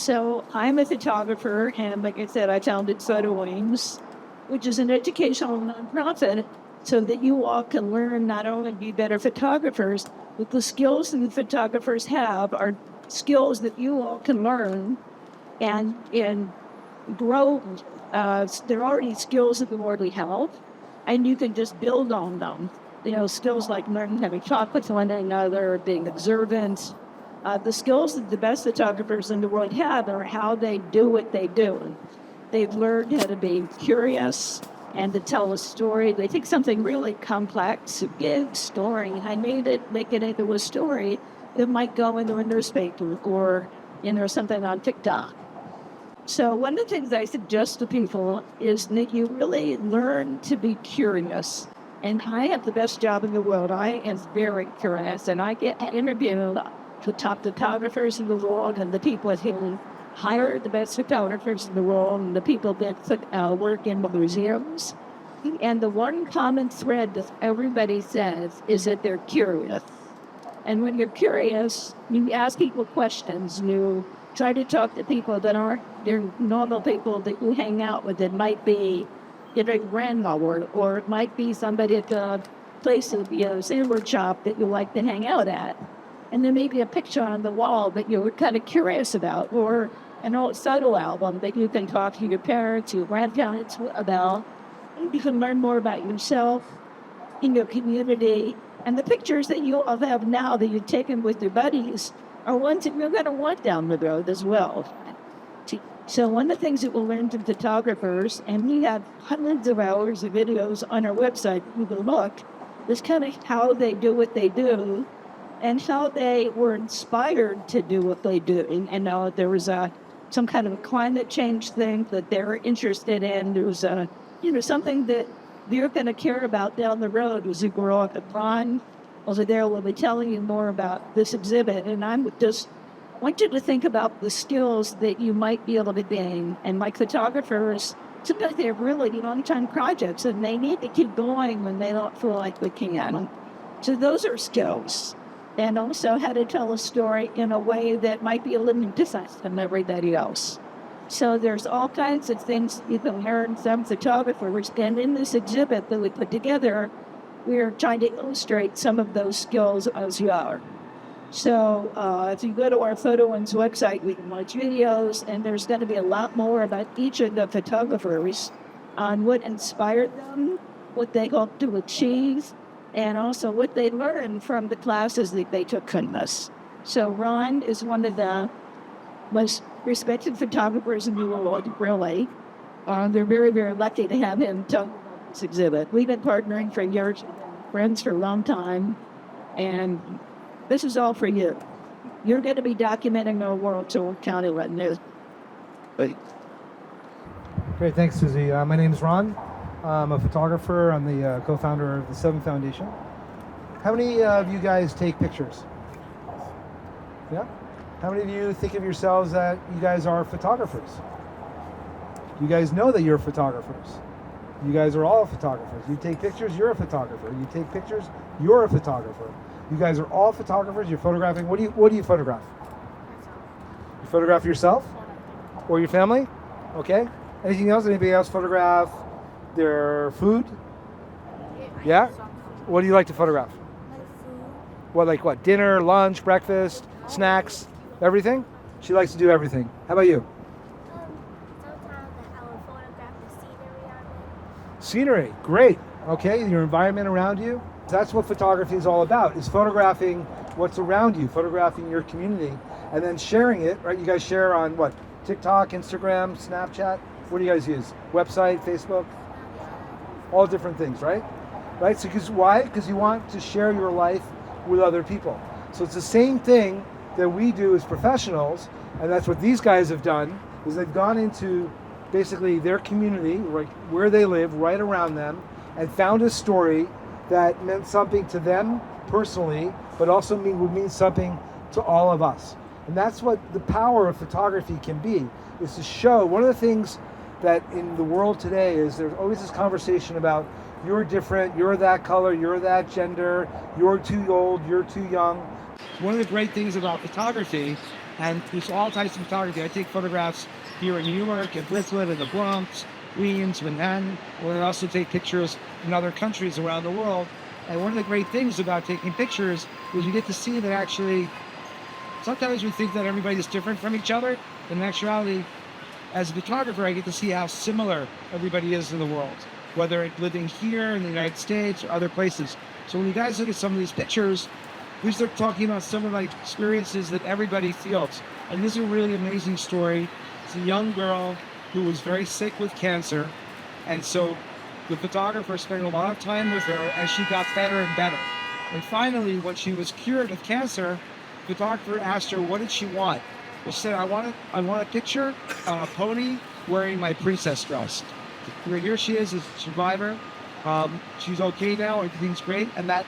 So I'm a photographer, and like I said, I founded PhotoWing's, which is an educational nonprofit so that you all can learn not only be better photographers, but the skills that the photographers have are skills that you all can learn and grow. They're already skills that we already have, and you can just build on them. Skills like learning how to talk with one another, being observant. The skills that the best photographers in the world have are how they do what they do. They've learned how to be curious and to tell a story. They take something really complex, a big story, and make it into a story that might go into a newspaper or something on TikTok. So one of the things I suggest to people is that you really learn to be curious. And I have the best job in the world. I am very curious, and I get to interview the top photographers in the world and the people who hire the best photographers in the world and the people that work in the museums. And the one common thread that everybody says is that they're curious. And when you're curious, you ask people questions. You try to talk to people that aren't your normal people that you hang out with. It might be your grandmother, or it might be somebody at the place, sandwich shop that you like to hang out at. And there may be a picture on the wall that you're kind of curious about, or an old photo album that you can talk to your parents, your grandparents about. You can learn more about yourself, in your community. And the pictures that you all have now that you've taken with your buddies are ones that you're going to want down the road as well. So one of the things that we'll learn from photographers, and we have hundreds of hours of videos on our website that you can look, is kind of how they do what they do and how they were inspired to do what they do. And there was some kind of a climate change thing that they're interested in. There was something that you're going to care about down the road as you grow up. And Ron over there will be telling you more about this exhibit. And I just want you to think about the skills that you might be able to gain. And like photographers, sometimes they have really long-time projects and they need to keep going when they don't feel like they can. So those are skills. And also how to tell a story in a way that might be a little different than everybody else. So there's all kinds of things you can learn from photographers. And in this exhibit that we put together, we're trying to illustrate some of those skills as well. So if you go to our PhotoWing's website, we can watch videos, and there's going to be a lot more about each of the photographers on what inspired them, what they hope to achieve, and also what they learned from the classes that they took from us. So Ron is one of the most respected photographers in the world, really. They're very, very lucky to have him talk about this exhibit. We've been partnering for years, friends for a long time, and this is all for you. You're going to be documenting our world, so we'll count it right now. Great, thanks, Susie. My name is Ron. I'm a photographer. I'm the co-founder of the VII Foundation. How many of you guys take pictures? Yeah? How many of you think of yourselves that you guys are photographers? You guys know that you're photographers. You guys are all photographers. You take pictures, you're a photographer. You take pictures, you're a photographer. You guys are all photographers. You're photographing. What do you photograph? You photograph yourself or your family? Okay. Anything else? Anybody else photograph their food? Yeah? What do you like to photograph? Like what? Dinner, lunch, breakfast, snacks, everything? She likes to do everything. How about you? Sometimes I will photograph the scenery I'm in. Scenery, great. Okay, your environment around you. That's what photography is all about, is photographing what's around you, photographing your community, and then sharing it, right? You guys share on what? TikTok, Instagram, Snapchat? What do you guys use? Website, Facebook? All different things, right? Right, so why? Because you want to share your life with other people. So it's the same thing that we do as professionals, and that's what these guys have done, is they've gone into basically their community, right, where they live, right around them, and found a story that meant something to them personally, but also would mean something to all of us. And that's what the power of photography can be, is to show. One of the things that in the world today is there's always this conversation about you're different, you're that color, you're that gender, you're too old, you're too young. One of the great things about photography And there's all types of photography. I take photographs here in New York, in Brooklyn, in the Bronx, Queens, Manhattan. We also take pictures in other countries around the world. And one of the great things about taking pictures is you get to see that actually, sometimes we think that everybody's different from each other. But in actuality, as a photographer, I get to see how similar everybody is in the world, whether it's living here in the United States or other places. So when you guys look at some of these pictures, we start talking about some of the experiences that everybody feels. And this is a really amazing story. It's a young girl who was very sick with cancer. And so the photographer spent a lot of time with her as she got better and better. And finally, when she was cured of cancer, the photographer asked her, what did she want? She said, I want a picture of a pony wearing my princess dress. Here she is, a survivor. She's okay now, everything's great. And that,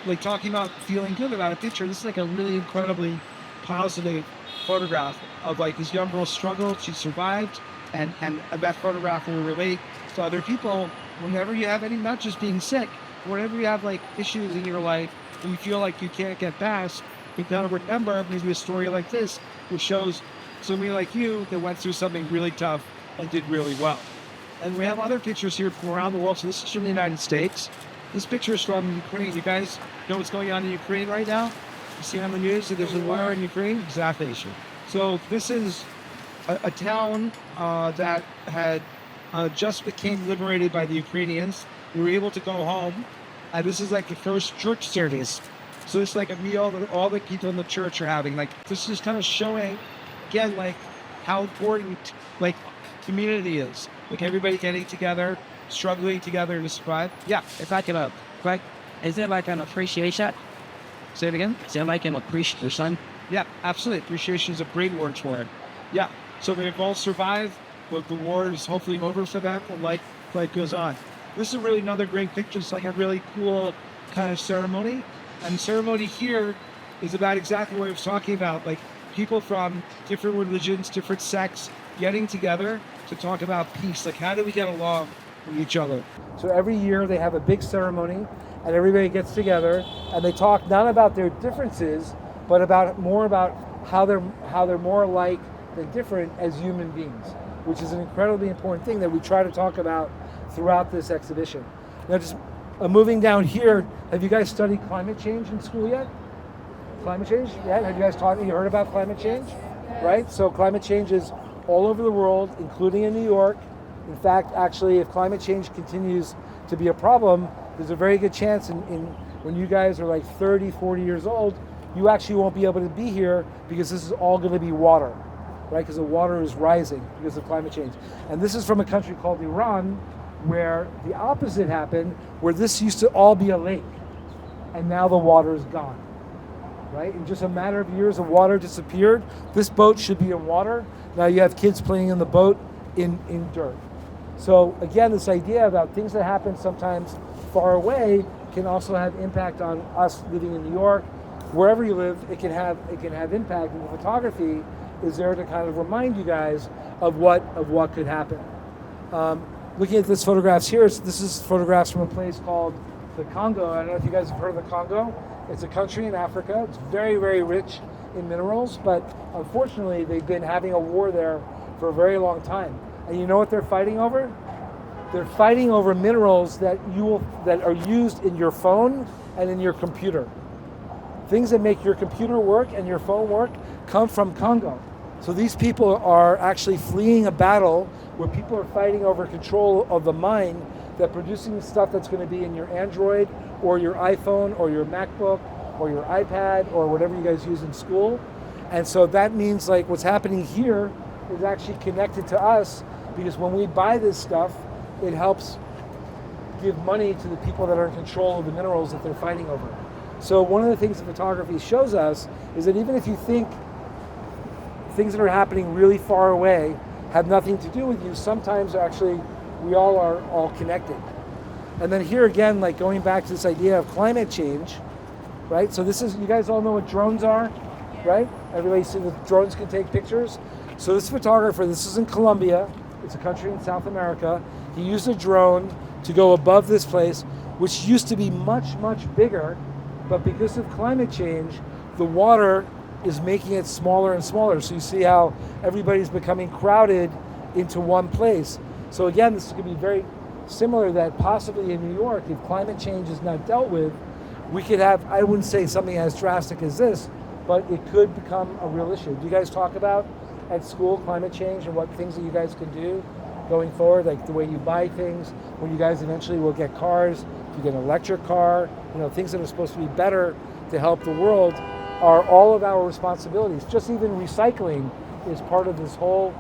like talking about feeling good about a picture, this is like a really incredibly positive photograph of like this young girl struggled, she survived, and that photograph will relate to other people whenever you have any, not just being sick, whenever you have like issues in your life and you feel like you can't get past, you gotta remember maybe a story like this, which shows somebody like you that went through something really tough and did really well. And we have other pictures here from around the world. So this is from the United States. This picture is from Ukraine. You guys know what's going on in Ukraine right now? You see on the news that there's a war in Ukraine? Exactly. So this is a town that had just became liberated by the Ukrainians. We were able to go home. And this is like the first church service. So it's like a meal that all the people in the church are having. Like this is kind of showing, again, like how important like community is. Like everybody getting together, struggling together to survive. Yeah. If I could, like, is it like an appreciation? Say it again. Is it like an appreciation? Yeah, absolutely. Appreciation is a great word for it. Yeah. So they've all survived, but the war is hopefully over for them, and life goes on. This is really another great picture. It's like a really cool kind of ceremony. And the ceremony here is about exactly what I was talking about, like people from different religions, different sects, getting together to talk about peace. Like how do we get along with each other? So every year they have a big ceremony and everybody gets together and they talk not about their differences, but more about how they're more alike than different as human beings, which is an incredibly important thing that we try to talk about throughout this exhibition. Now just moving down here, have you guys studied climate change in school yet? Climate change? Yeah, have you guys you heard about climate change? Right? So climate change is all over the world, including in New York. In fact, actually, if climate change continues to be a problem, there's a very good chance when you guys are like 30, 40 years old, you actually won't be able to be here because this is all going to be water, right? Because the water is rising because of climate change. And this is from a country called Iran, where the opposite happened, where this used to all be a lake, and now the water is gone, right? In just a matter of years, the water disappeared. This boat should be in water. Now you have kids playing in the boat in dirt. So again, this idea about things that happen sometimes far away can also have impact on us living in New York. Wherever you live, it can have impact, and the photography is there to kind of remind you guys of what could happen. Looking at this photographs here, this is photographs from a place called the Congo. I don't know if you guys have heard of the Congo. It's a country in Africa. It's very, very rich in minerals, but unfortunately they've been having a war there for a very long time. And you know what they're fighting over? They're fighting over minerals that are used in your phone and in your computer. Things that make your computer work and your phone work come from Congo. So these people are actually fleeing a battle where people are fighting over control of the mine that producing stuff that's going to be in your Android or your iPhone or your MacBook or your iPad or whatever you guys use in school. And so that means like what's happening here is actually connected to us, because when we buy this stuff, it helps give money to the people that are in control of the minerals that they're fighting over. So one of the things that photography shows us is that even if you think things that are happening really far away have nothing to do with you, sometimes actually we all are all connected. And then here again, like going back to this idea of climate change, right? So this is, you guys all know what drones are, right? Everybody see that drones can take pictures. So this photographer, this is in Colombia, it's a country in South America. He used a drone to go above this place, which used to be much, much bigger, but because of climate change, the water is making it smaller and smaller. So you see how everybody's becoming crowded into one place. So again, this is going to be very similar that possibly in New York, if climate change is not dealt with, we could have, I wouldn't say something as drastic as this, but it could become a real issue. Do you guys talk about at school climate change and what things that you guys can do going forward, like the way you buy things, when you guys eventually will get cars, if you get an electric car, things that are supposed to be better to help the world are all of our responsibilities. Just even recycling is part of this whole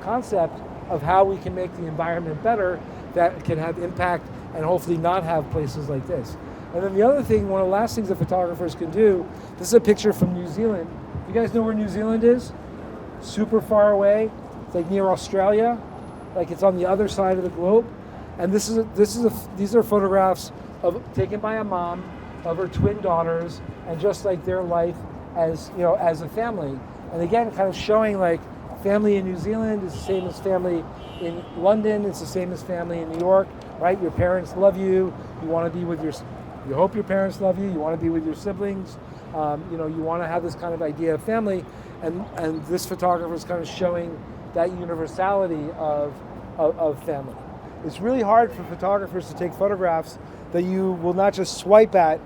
concept of how we can make the environment better that can have impact and hopefully not have places like this. And then the other thing, one of the last things that photographers can do, this is a picture from New Zealand. You guys know where New Zealand is? Super far away. It's like near Australia. Like it's on the other side of the globe. And these are photographs taken by a mom of her twin daughters and just like their life as a family. And again, kind of showing like family in New Zealand is the same as family in London. It's the same as family in New York, right? Your parents love you. You want to be with you hope your parents love you. You want to be with your siblings. You want to have this kind of idea of family. And this photographer is kind of showing that universality of family. It's really hard for photographers to take photographs that you will not just swipe at,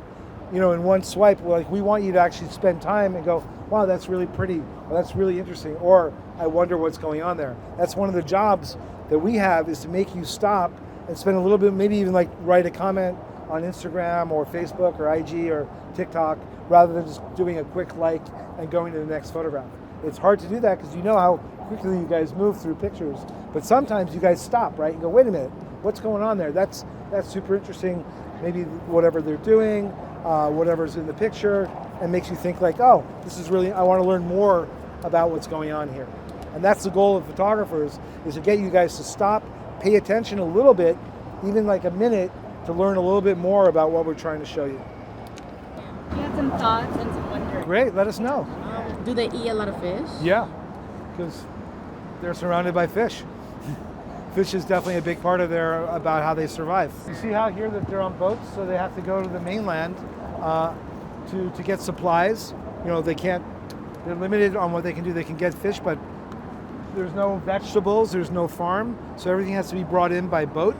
in one swipe. Like we want you to actually spend time and go, wow, that's really pretty, or that's really interesting, or I wonder what's going on there. That's one of the jobs that we have, is to make you stop and spend a little bit, maybe even like write a comment on Instagram or Facebook or IG or TikTok, rather than just doing a quick like and going to the next photograph. It's hard to do that because you know how quickly you guys move through pictures, but sometimes you guys stop, right, and go, wait a minute, what's going on there? That's super interesting. Maybe whatever they're doing, whatever's in the picture, and makes you think like, oh, this is really, I want to learn more about what's going on here. And that's the goal of photographers, is to get you guys to stop, pay attention a little bit, even like a minute, to learn a little bit more about what we're trying to show you. You had some thoughts and some wondering. Great, let us know. Do they eat a lot of fish? Yeah, because they're surrounded by fish. Fish is definitely a big part of about how they survive. You see how here that they're on boats, so they have to go to the mainland to get supplies. They're limited on what they can do. They can get fish, but there's no vegetables, there's no farm, so everything has to be brought in by boat.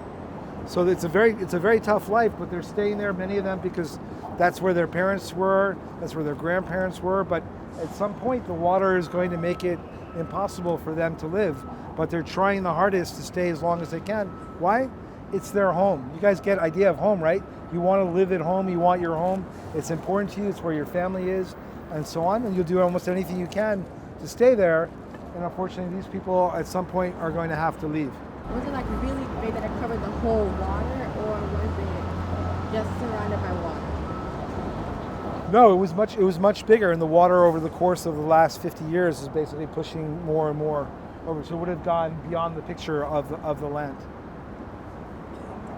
So it's a very tough life, but they're staying there, many of them, because that's where their parents were, that's where their grandparents were, but at some point the water is going to make it impossible for them to live. But they're trying the hardest to stay as long as they can. Why? It's their home. You guys get idea of home, right? You want to live at home, you want your home. It's important to you, it's where your family is, and so on, and you'll do almost anything you can to stay there. And unfortunately, these people at some point are going to have to leave. Was it like really big that it covered the whole water, or was it just surrounded by water? No, it was much bigger, and the water over the course of the last 50 years is basically pushing more and more over. So it would have gone beyond the picture of the land.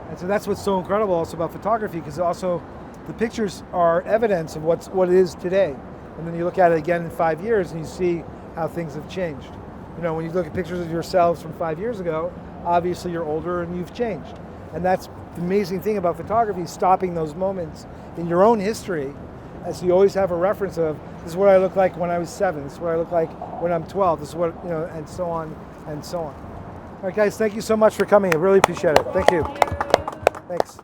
And so that's what's so incredible also about photography, because also the pictures are evidence of what it is today. And then you look at it again in 5 years and you see how things have changed. When you look at pictures of yourselves from 5 years ago, obviously you're older and you've changed. And that's the amazing thing about photography, stopping those moments in your own history. And so you always have a reference of, this is what I look like when I was 7, this is what I look like when I'm 12, this is what, and so on and so on. All right, guys, thank you so much for coming. I really appreciate it. Thank you. Thanks.